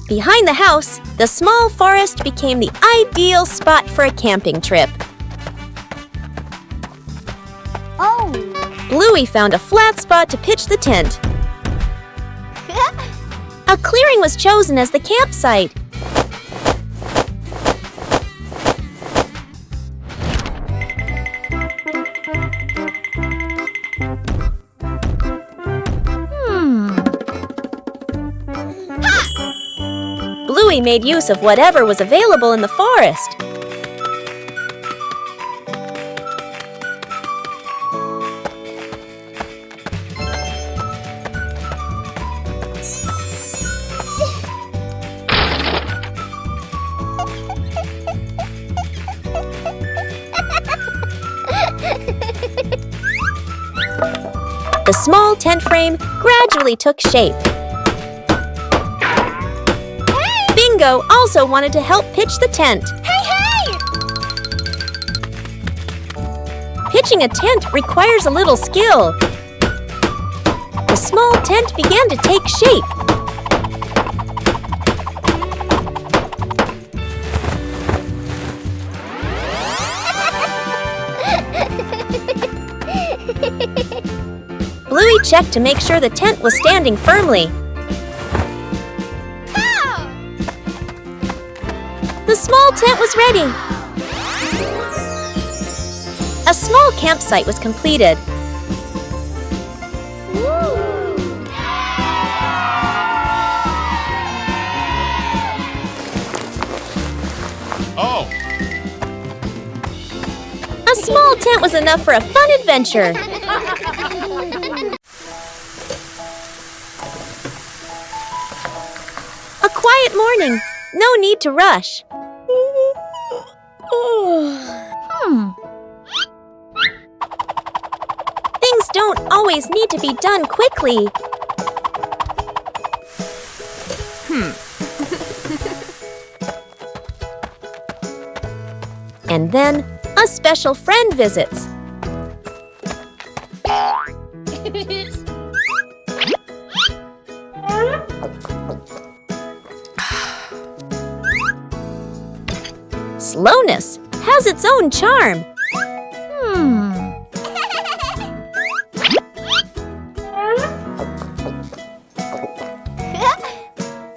Behind the house, the small forest became the ideal spot for a camping trip. Oh! Bluey found a flat spot to pitch the tent. A clearing was chosen as the campsite. Bluey made use of whatever was available in the forest. The small tent frame gradually took shape. Bingo also wanted to help pitch the tent. Hey! Pitching a tent requires a little skill. The small tent began to take shape. Bluey checked to make sure the tent was standing firmly. The small tent was ready. A small campsite was completed. Oh! A small tent was enough for a fun adventure. A quiet morning. No need to rush. Things don't always need to be done quickly. And then, a special friend visits. Slowness has its own charm.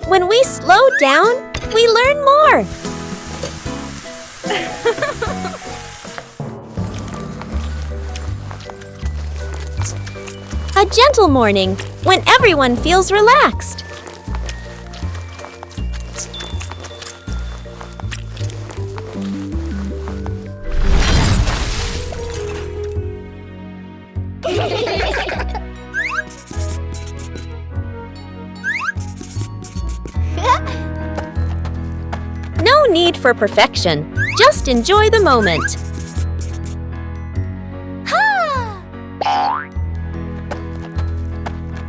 When we slow down, we learn more. A gentle morning when everyone feels relaxed. No need for perfection. Just enjoy the moment.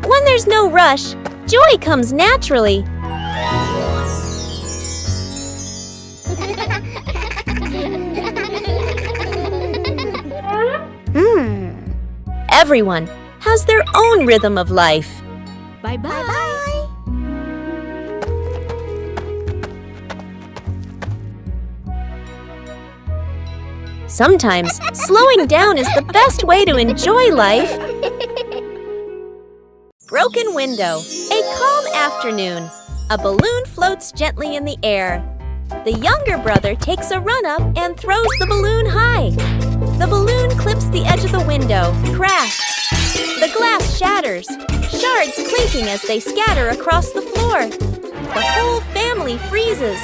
When there's no rush, joy comes naturally. Everyone has their own rhythm of life. Bye-bye. Sometimes, slowing down is the best way to enjoy life. Broken window. A calm afternoon. A balloon floats gently in the air. The younger brother takes a run up and throws the balloon high. The balloon clips the edge of the window. Crash! The glass shatters, shards clinking as they scatter across the floor. The whole family freezes.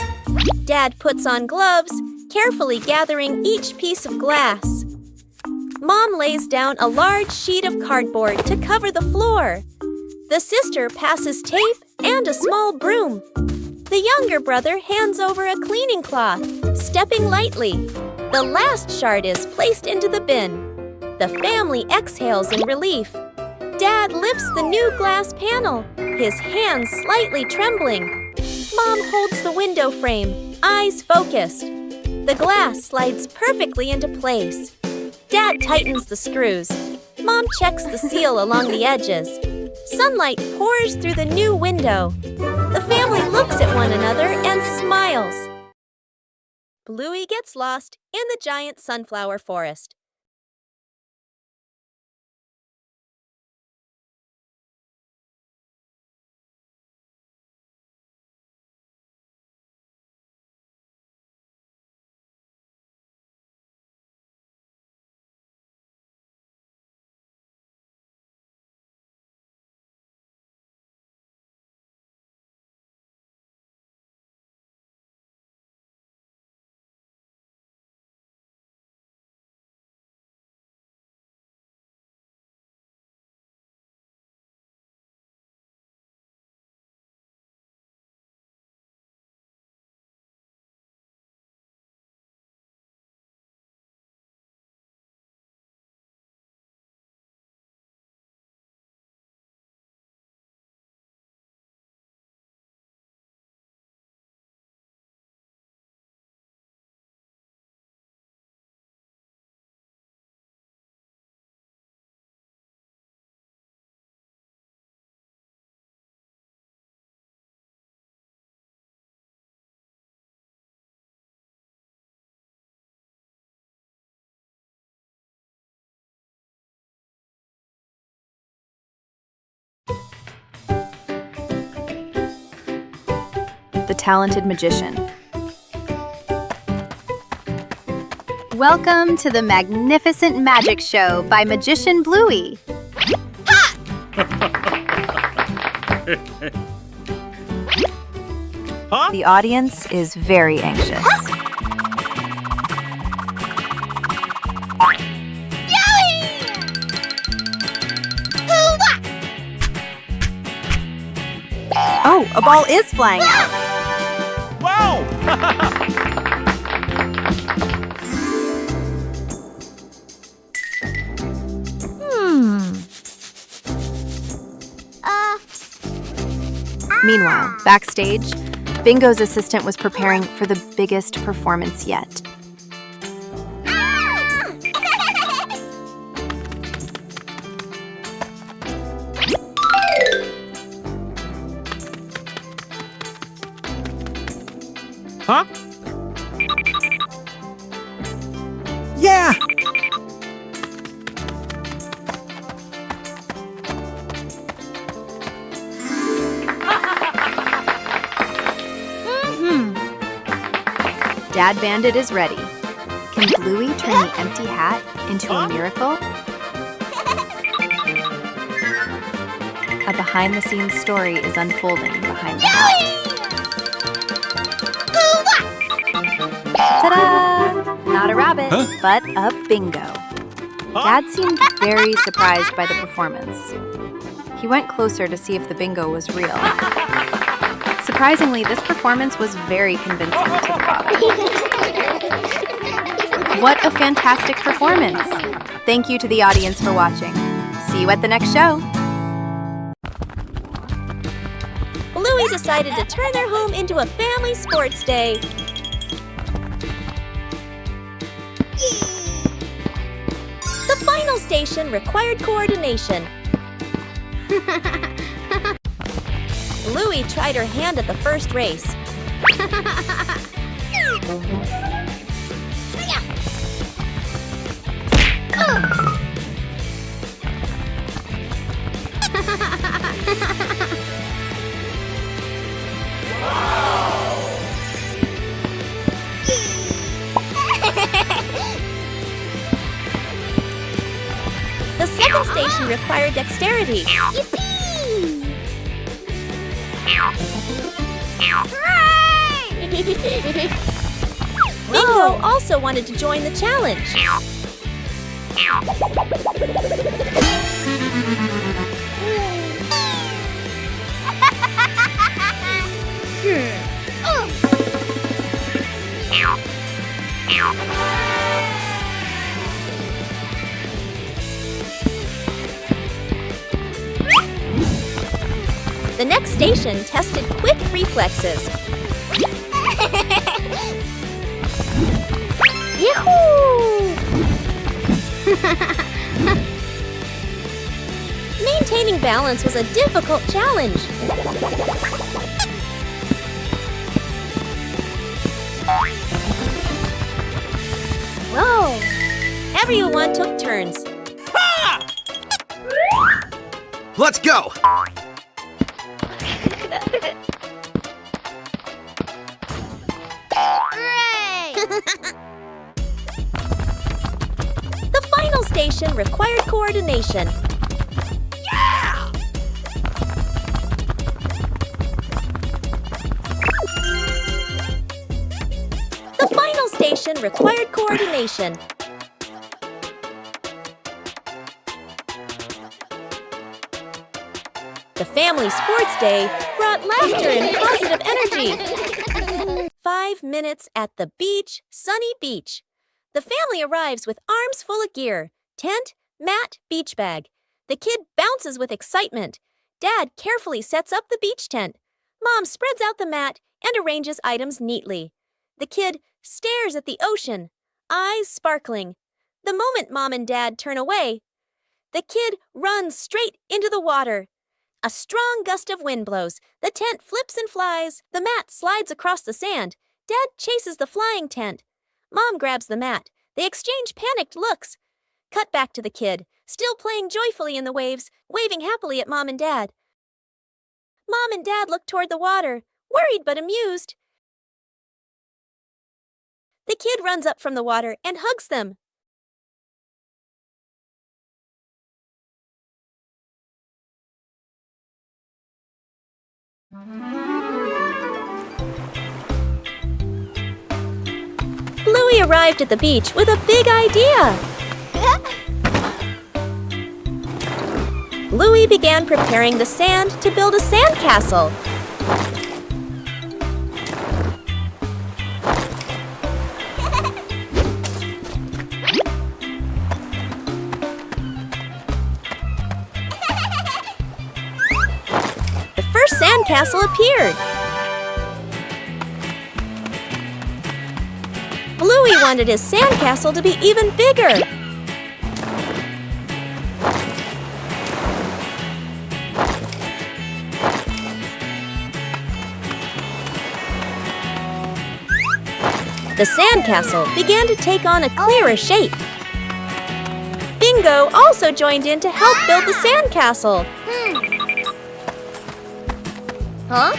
Dad puts on gloves, carefully gathering each piece of glass. Mom lays down a large sheet of cardboard to cover the floor. The sister passes tape and a small broom. The younger brother hands over a cleaning cloth, stepping lightly. The last shard is placed into the bin. The family exhales in relief. Dad lifts the new glass panel, his hands slightly trembling. Mom holds the window frame, eyes focused. The glass slides perfectly into place. Dad tightens the screws. Mom checks the seal along the edges. Sunlight pours through the new window. The family looks at one another and smiles. Bluey gets lost in the giant sunflower forest. The talented magician. Welcome to the magnificent magic show by magician Bluey. Huh? The audience is very anxious. Oh, a ball is flying out. Wow! Meanwhile, backstage, Bingo's assistant was preparing for the biggest performance yet. Huh? Yeah! Dad Bandit is ready. Can Bluey turn the empty hat into a miracle? A behind-the-scenes story is unfolding behind the hat. Ta-da! Not a rabbit, but a bingo. Dad seemed very surprised by the performance. He went closer to see if the bingo was real. Surprisingly, this performance was very convincing to the father. What a fantastic performance! Thank you to the audience for watching. See you at the next show. Bluey decided to turn their home into a family sports day. The final station required coordination. Bluey tried her hand at the first race. The second station required dexterity. Bingo also wanted to join the challenge. The next station tested quick reflexes. Yahoo! Maintaining balance was a difficult challenge. Whoa! Everyone took turns. Let's go! Hooray! The final station required coordination. The final station required coordination. The family sports day brought laughter and positive energy. 5 minutes at the beach, sunny beach. The family arrives with arms full of gear. Tent, mat, beach bag. The kid bounces with excitement. Dad carefully sets up the beach tent. Mom spreads out the mat and arranges items neatly. The kid stares at the ocean, eyes sparkling. The moment Mom and Dad turn away, the kid runs straight into the water. A strong gust of wind blows. The tent flips and flies. The mat slides across the sand. Dad chases the flying tent. Mom grabs the mat. They exchange panicked looks. Cut back to the kid, still playing joyfully in the waves, waving happily at Mom and Dad. Mom and Dad look toward the water, worried but amused. The kid runs up from the water and hugs them. Bluey arrived at the beach with a big idea. Bluey began preparing the sand to build a sandcastle. The first sandcastle appeared. Bluey wanted his sandcastle to be even bigger. The sandcastle began to take on a clearer shape. Bingo also joined in to help build the sandcastle. Huh?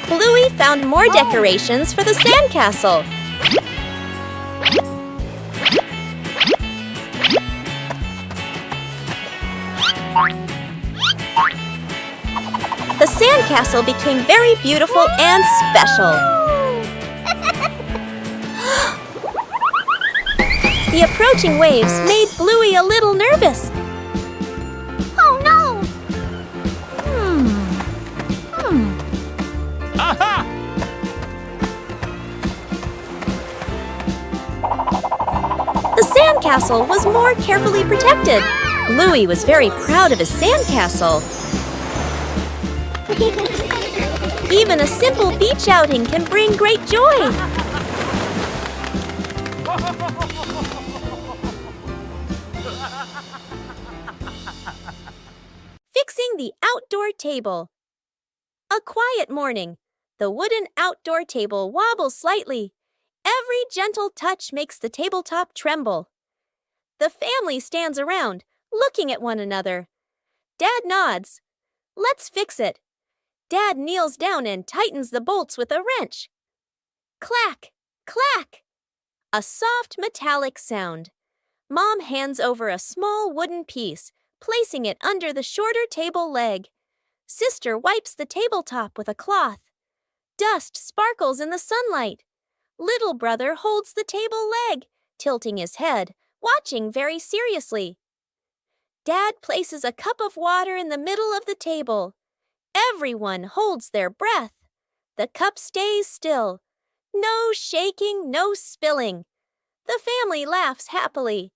Bluey found more decorations for the sandcastle. The sandcastle became very beautiful and special. The approaching waves made Bluey a little nervous. Oh no! Aha! The sandcastle was more carefully protected. Bluey was very proud of his sandcastle. Even a simple beach outing can bring great joy. Fixing the outdoor table. A quiet morning. The wooden outdoor table wobbles slightly. Every gentle touch makes the tabletop tremble. The family stands around, looking at one another. Dad nods. Let's fix it. Dad kneels down and tightens the bolts with a wrench. Clack, clack. A soft metallic sound. Mom hands over a small wooden piece, placing it under the shorter table leg. Sister wipes the tabletop with a cloth. Dust sparkles in the sunlight. Little brother holds the table leg, tilting his head, watching very seriously. Dad places a cup of water in the middle of the table. Everyone holds their breath. The cup stays still. No shaking, no spilling. The family laughs happily.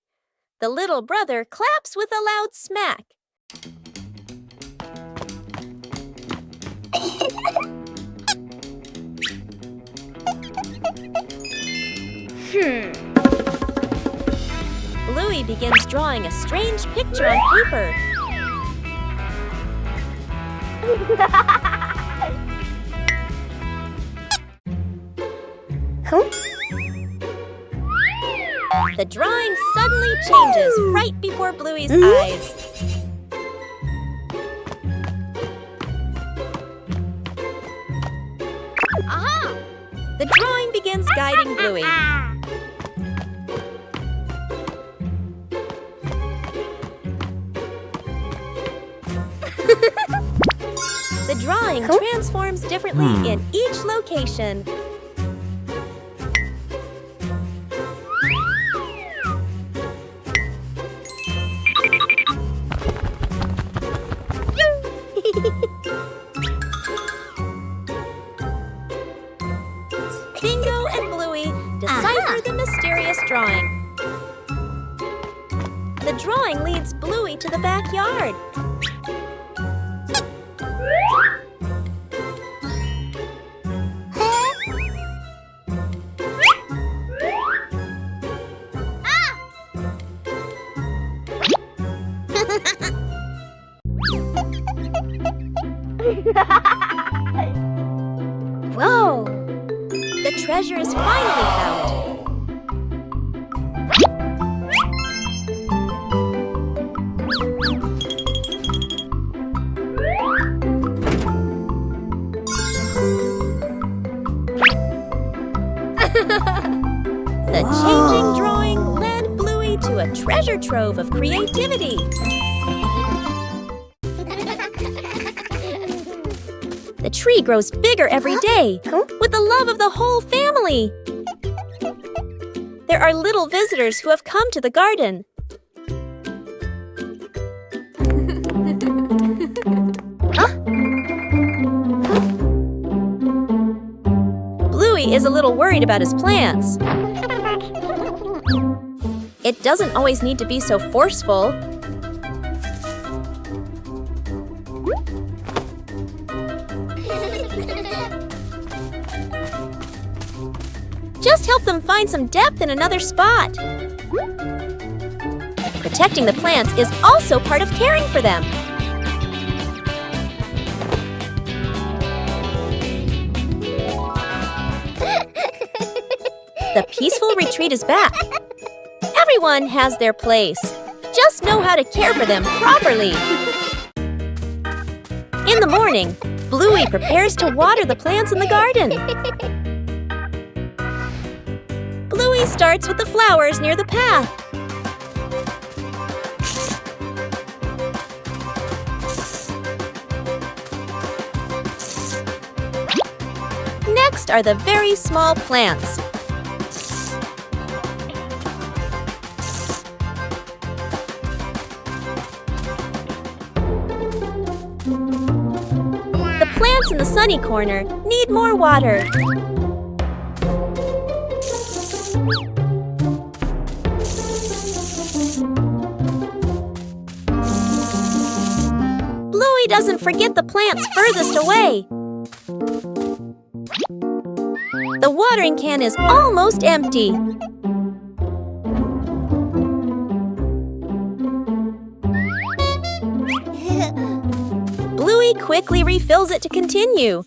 The little brother claps with a loud smack. Bluey begins drawing a strange picture on paper. The drawing suddenly changes right before Bluey's eyes. Aha! The drawing begins guiding Bluey. The drawing transforms differently in each location. Bingo and Bluey decipher the mysterious drawing. The drawing leads Bluey to the backyard. Whoa! The treasure is finally found. The changing drawing led Bluey to a treasure trove of creativity. The tree grows bigger every day, with the love of the whole family. There are little visitors who have come to the garden. Bluey is a little worried about his plants. It doesn't always need to be so forceful. Just help them find some depth in another spot. Protecting the plants is also part of caring for them. The peaceful retreat is back. Everyone has their place. Just know how to care for them properly. In the morning, Bluey prepares to water the plants in the garden. Bluey starts with the flowers near the path. Next are the very small plants. The plants in the sunny corner need more water. Bluey doesn't forget the plants furthest away. The watering can is almost empty. Bluey quickly refills it to continue.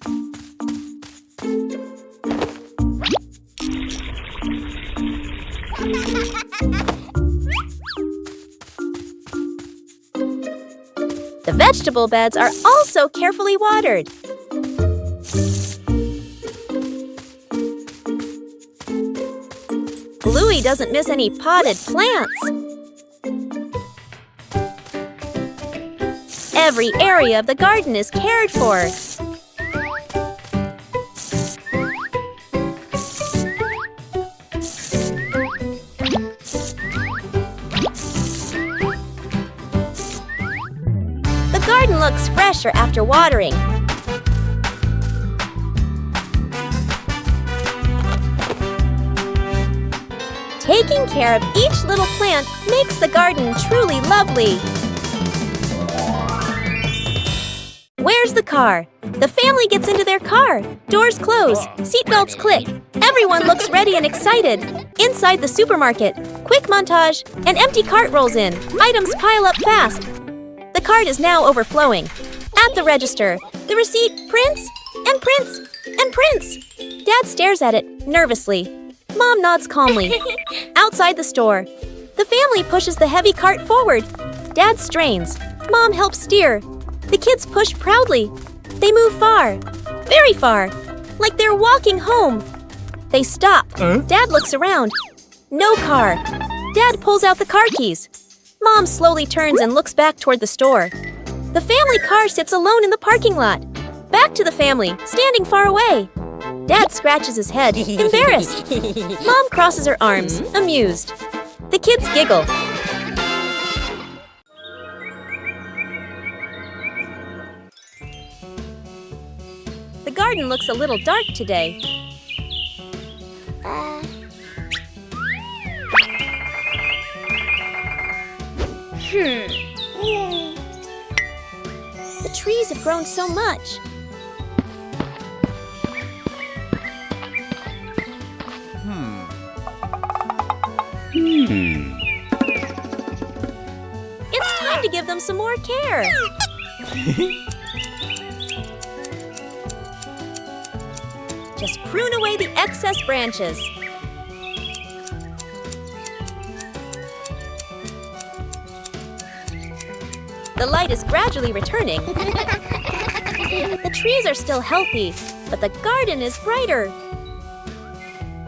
The vegetable beds are also carefully watered. Bluey doesn't miss any potted plants. Every area of the garden is cared for. The garden looks fresher after watering. Taking care of each little plant makes the garden truly lovely. Where's the car? The family gets into their car. Doors close. Seatbelts click. Everyone looks ready and excited. Inside the supermarket, quick montage, an empty cart rolls in. Items pile up fast. The cart is now overflowing. At the register, the receipt prints and prints and prints. Dad stares at it, nervously. Mom nods calmly. Outside the store, the family pushes the heavy cart forward. Dad strains. Mom helps steer. The kids push proudly. They move far, very far, like they're walking home. They stop. Dad looks around. No car. Dad pulls out the car keys. Mom slowly turns and looks back toward the store. The family car sits alone in the parking lot. Back to the family, standing far away. Dad scratches his head, embarrassed. Mom crosses her arms, amused. The kids giggle. The garden looks a little dark today. The trees have grown so much. It's time to give them some more care. Just prune away the excess branches. The light is gradually returning. The trees are still healthy, but the garden is brighter.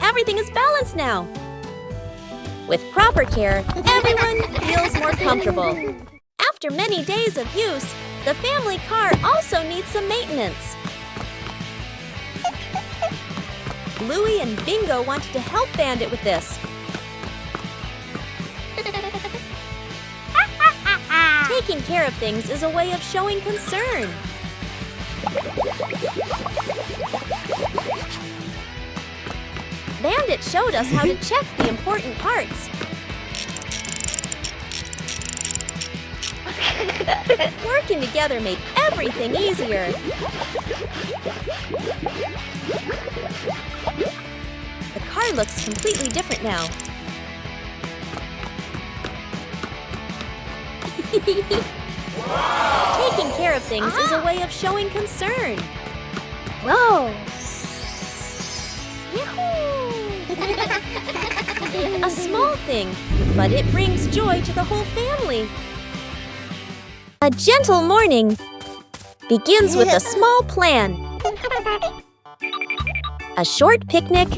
Everything is balanced now. With proper care, everyone feels more comfortable. After many days of use, the family car also needs some maintenance. Bluey and Bingo wanted to help Bandit with this. Taking care of things is a way of showing concern. Bandit showed us how to check the important parts. Working together made everything easier. The car looks completely different now. Taking care of things is a way of showing concern. Whoa! A small thing, but it brings joy to the whole family. A gentle morning begins with a small plan. A short picnic,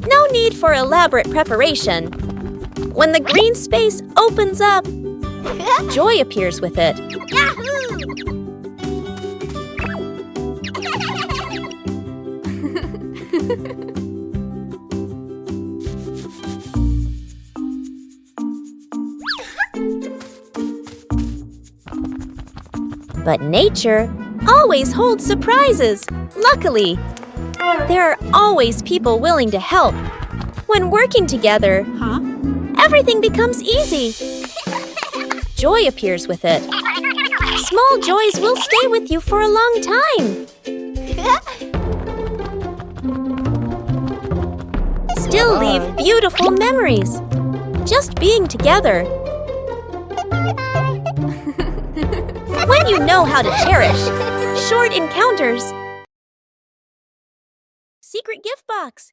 no need for elaborate preparation. When the green space opens up, joy appears with it. But nature always holds surprises. Luckily, there are always people willing to help. When working together, everything becomes easy. Joy appears with it. Small joys will stay with you for a long time. Still leave beautiful memories. Just being together. When you know how to cherish short encounters. Secret gift box.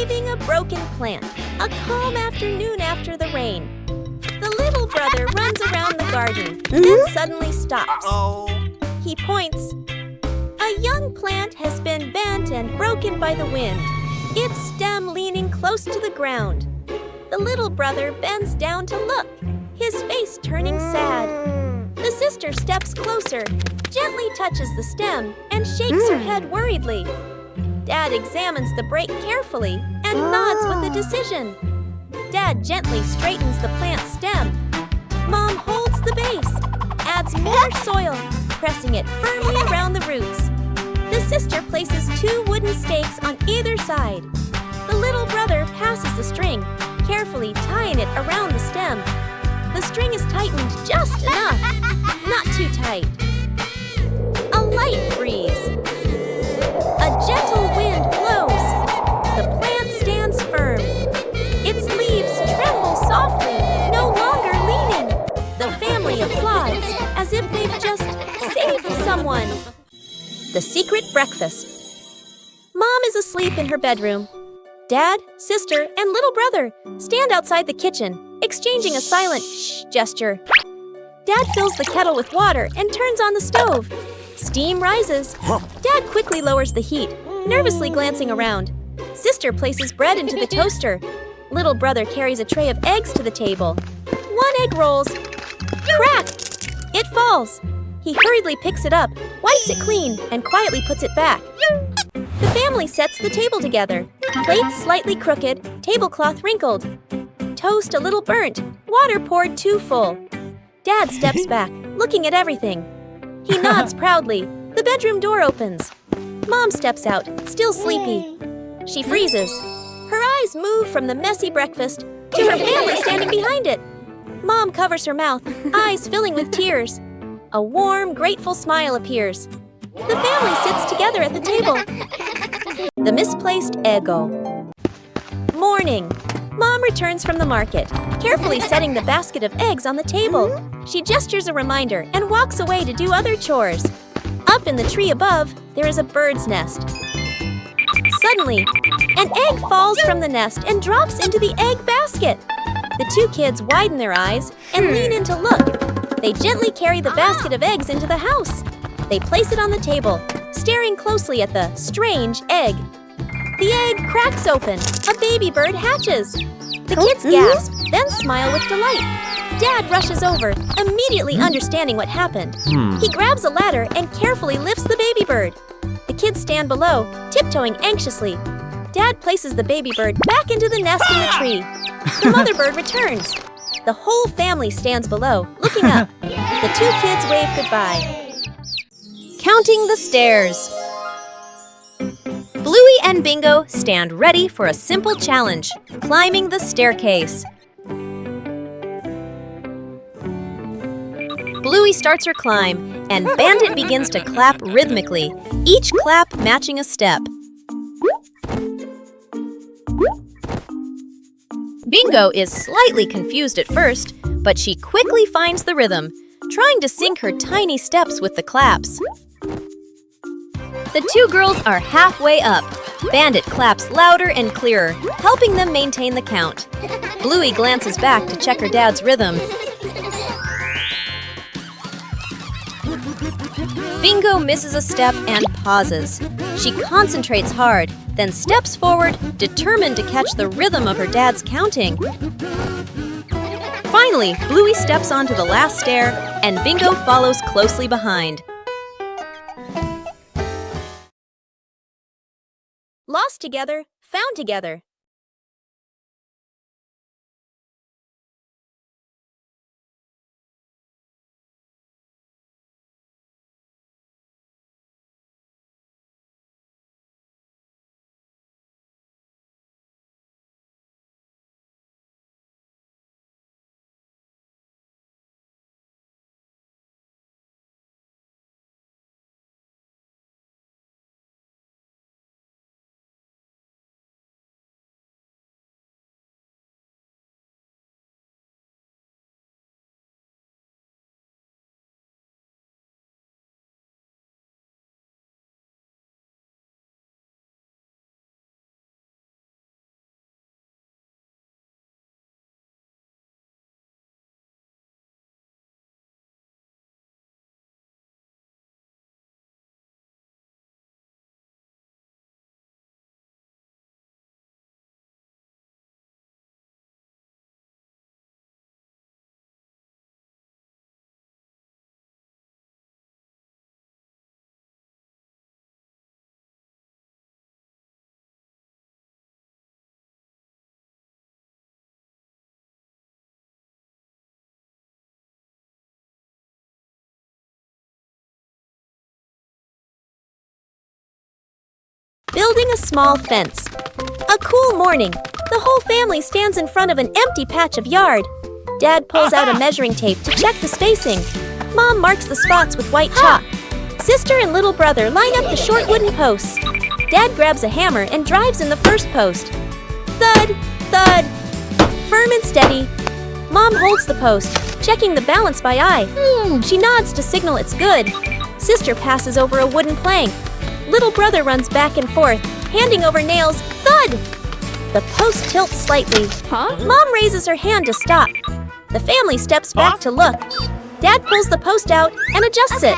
Saving a broken plant. A calm afternoon after the rain. The little brother runs around the garden, then suddenly stops. He points. A young plant has been bent and broken by the wind, its stem leaning close to the ground. The little brother bends down to look, his face turning sad. The sister steps closer, gently touches the stem, and shakes her head worriedly. Dad examines the break carefully and nods with a decision. Dad gently straightens the plant's stem. Mom holds the base, adds more soil, pressing it firmly around the roots. The sister places 2 wooden stakes on either side. The little brother passes the string, carefully tying it around the stem. The string is tightened just enough, not too tight. A light breeze. A gentle wind blows. The plant stands firm. Its leaves tremble softly, no longer leaning. The family applauds as if they've just saved someone. The secret breakfast. Mom is asleep in her bedroom. Dad, sister, and little brother stand outside the kitchen, exchanging a silent shh gesture. Dad fills the kettle with water and turns on the stove. Steam rises. Dad quickly lowers the heat, nervously glancing around. Sister places bread into the toaster. Little brother carries a tray of eggs to the table. 1 egg rolls. Crack! It falls. He hurriedly picks it up, wipes it clean, and quietly puts it back. The family sets the table together. Plates slightly crooked, tablecloth wrinkled. Toast a little burnt, water poured too full. Dad steps back, looking at everything. He nods proudly. The bedroom door opens. Mom steps out, still sleepy. She freezes. Her eyes move from the messy breakfast to her family standing behind it. Mom covers her mouth, eyes filling with tears. A warm, grateful smile appears. The family sits together at the table. The misplaced ego. Morning. Mom returns from the market, carefully setting the basket of eggs on the table. She gestures a reminder and walks away to do other chores. Up in the tree above, there is a bird's nest. Suddenly, an egg falls from the nest and drops into the egg basket. The 2 kids widen their eyes and lean in to look. They gently carry the basket of eggs into the house. They place it on the table, staring closely at the strange egg. The egg cracks open. A baby bird hatches. The kids gasp, then smile with delight. Dad rushes over, immediately understanding what happened. He grabs a ladder and carefully lifts the baby bird. The kids stand below, tiptoeing anxiously. Dad places the baby bird back into the nest in the tree. The mother bird returns. The whole family stands below, looking up. The 2 kids wave goodbye. Counting the stairs. Bluey and Bingo stand ready for a simple challenge, climbing the staircase. Bluey starts her climb, and Bandit begins to clap rhythmically, each clap matching a step. Bingo is slightly confused at first, but she quickly finds the rhythm, trying to sync her tiny steps with the claps. The 2 girls are halfway up. Bandit claps louder and clearer, helping them maintain the count. Bluey glances back to check her dad's rhythm. Bingo misses a step and pauses. She concentrates hard, then steps forward, determined to catch the rhythm of her dad's counting. Finally, Bluey steps onto the last stair, and Bingo follows closely behind. Lost together, found together. a small fence. A cool morning. The whole family stands in front of an empty patch of yard. Dad pulls out a measuring tape to check the spacing. Mom marks the spots with white chalk. Sister and little brother line up the short wooden posts. Dad grabs a hammer and drives in the first post. Thud, thud. Firm and steady. Mom holds the post, checking the balance by eye. She nods to signal it's good. Sister passes over a wooden plank. Little brother runs back and forth, handing over nails. Thud! The post tilts slightly. Mom raises her hand to stop. The family steps back to look. Dad pulls the post out and adjusts it.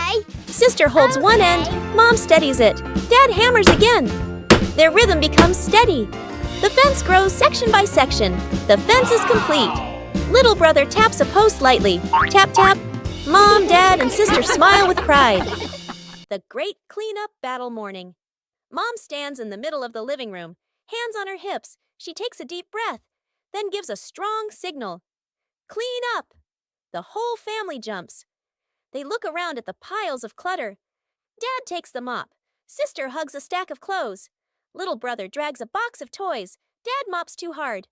Sister holds one end. Mom steadies it. Dad hammers again. Their rhythm becomes steady. The fence grows section by section. The fence is complete. Little brother taps a post lightly. Tap, tap. Mom, Dad, and Sister smile with pride. The great cleanup battle morning. Mom stands in the middle of the living room, hands on her hips. She takes a deep breath, then gives a strong signal. Clean up! The whole family jumps. They look around at the piles of clutter. Dad takes the mop. Sister hugs a stack of clothes. Little brother drags a box of toys. Dad mops too hard.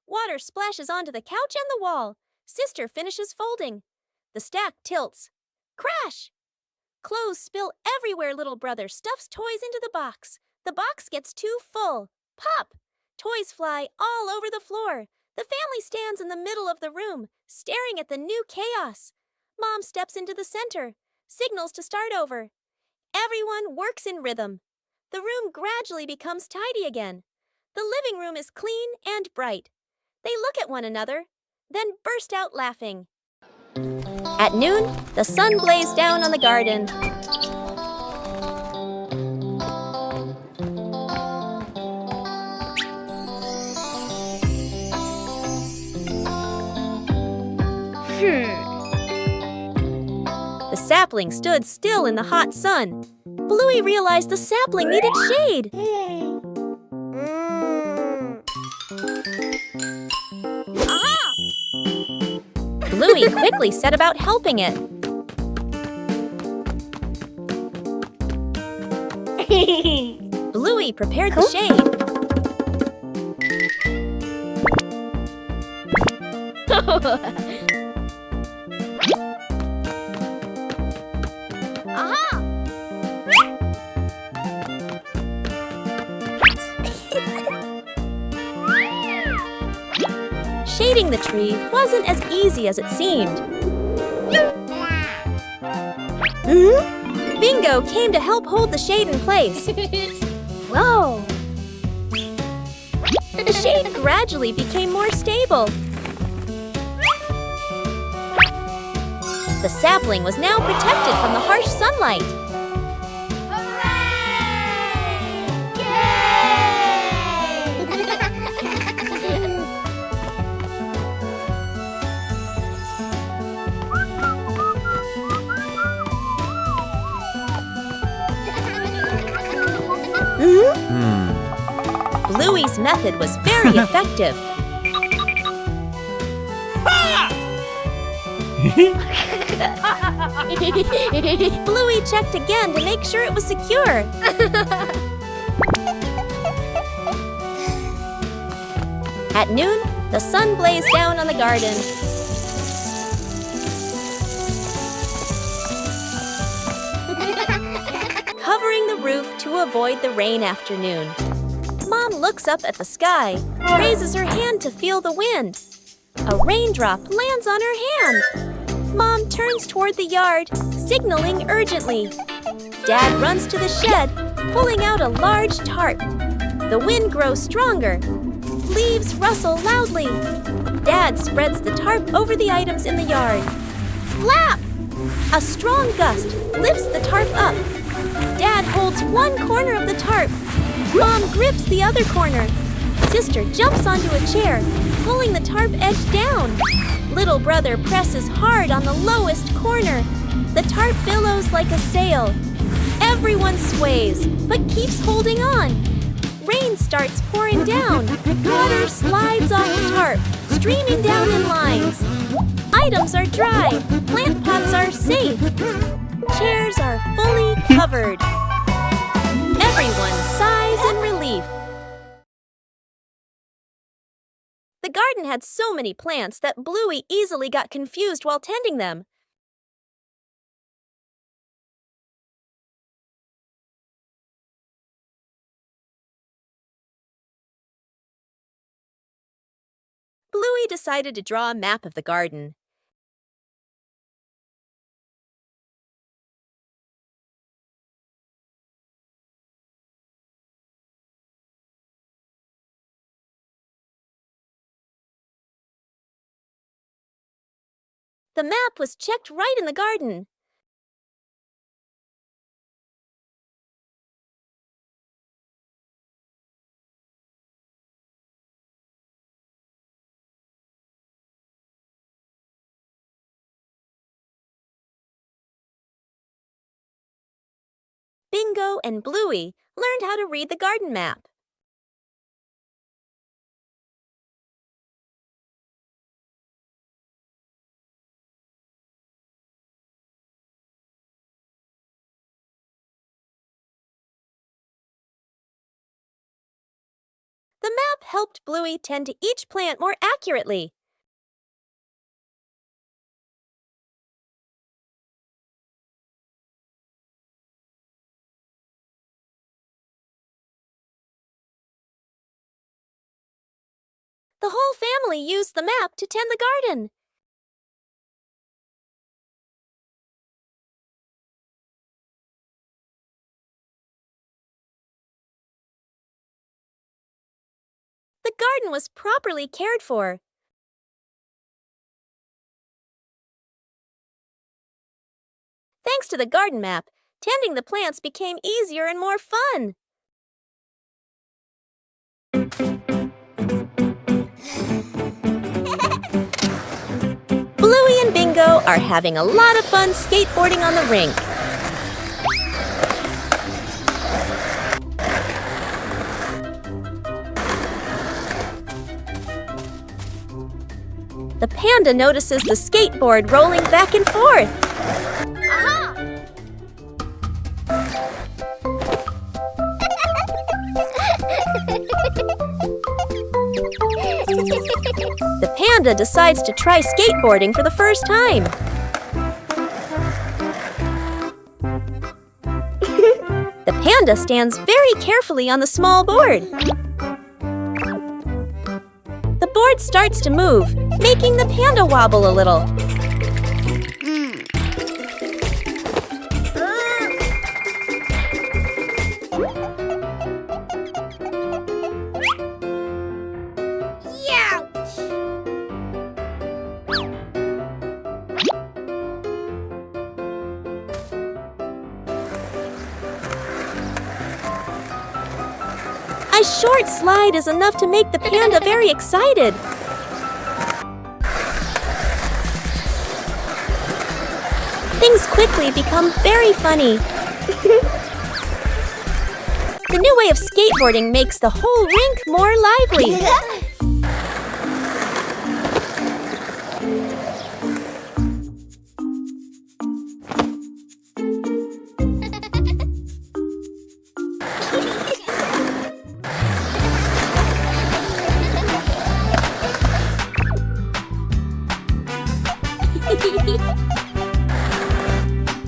Water splashes onto the couch and the wall. Sister finishes folding. The stack tilts. Crash! Clothes spill everywhere. Little brother stuffs toys into the box. The box gets too full. Pop! Toys fly all over the floor. The family stands in the middle of the room, staring at the new chaos. Mom steps into the center, signals to start over. Everyone works in rhythm. The room gradually becomes tidy again. The living room is clean and bright. They look at one another, then burst out laughing. At noon, the sun blazed down on the garden. The sapling stood still in the hot sun. Bluey realized the sapling needed shade. Bluey quickly set about helping it. Bluey prepared the shade. Shading the tree wasn't as easy as it seemed. Bingo came to help hold the shade in place. Whoa! The shade gradually became more stable. The sapling was now protected from the harsh sunlight. Bluey's method was very effective. Bluey checked again to make sure it was secure. At noon, the sun blazed down on the garden. Covering the roof to avoid the rain afternoon. Mom looks up at the sky, raises her hand to feel the wind. A raindrop lands on her hand. Mom turns toward the yard, signaling urgently. Dad runs to the shed, pulling out a large tarp. The wind grows stronger. Leaves rustle loudly. Dad spreads the tarp over the items in the yard. Flap! A strong gust lifts the tarp up. Dad holds one corner of the tarp. Mom grips the other corner. Sister jumps onto a chair, pulling the tarp edge down. Little brother presses hard on the lowest corner. The tarp billows like a sail. Everyone sways, but keeps holding on. Rain starts pouring down. Water slides off the tarp, streaming down in lines. Items are dry. Plant pots are safe. Chairs are fully covered. Everyone sighs in relief. The garden had so many plants that Bluey easily got confused while tending them. Bluey decided to draw a map of the garden. The map was checked right in the garden. Bingo and Bluey learned how to read the garden map. The map helped Bluey tend to each plant more accurately. The whole family used the map to tend the garden. The garden was properly cared for. Thanks to the garden map, tending the plants became easier and more fun. Bluey and Bingo are having a lot of fun skateboarding on the rink. The panda notices the skateboard rolling back and forth. The panda decides to try skateboarding for the first time. The panda stands very carefully on the small board. The board starts to move, making the panda wobble a little. A short slide is enough to make the panda very excited. Things quickly become very funny. The new way of skateboarding makes the whole rink more lively.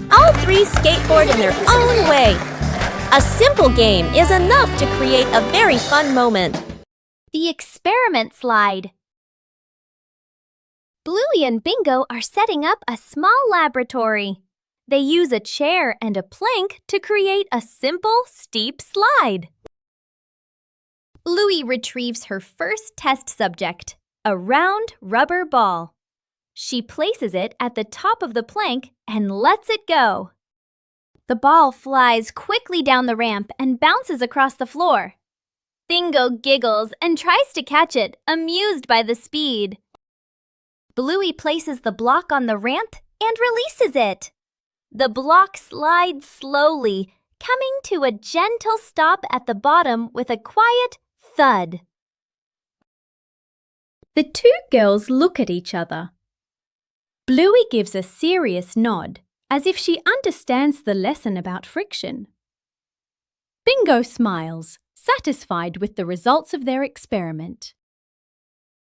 All three skateboard in their own way. A simple game is enough to create a very fun moment. The experiment slide. Bluey and Bingo are setting up a small laboratory. They use a chair and a plank to create a simple, steep slide. Bluey retrieves her first test subject, a round rubber ball. She places it at the top of the plank and lets it go. The ball flies quickly down the ramp and bounces across the floor. Bingo giggles and tries to catch it, amused by the speed. Bluey places the block on the ramp and releases it. The block slides slowly, coming to a gentle stop at the bottom with a quiet thud. The two girls look at each other. Bluey gives a serious nod, as if she understands the lesson about friction. Bingo smiles, satisfied with the results of their experiment.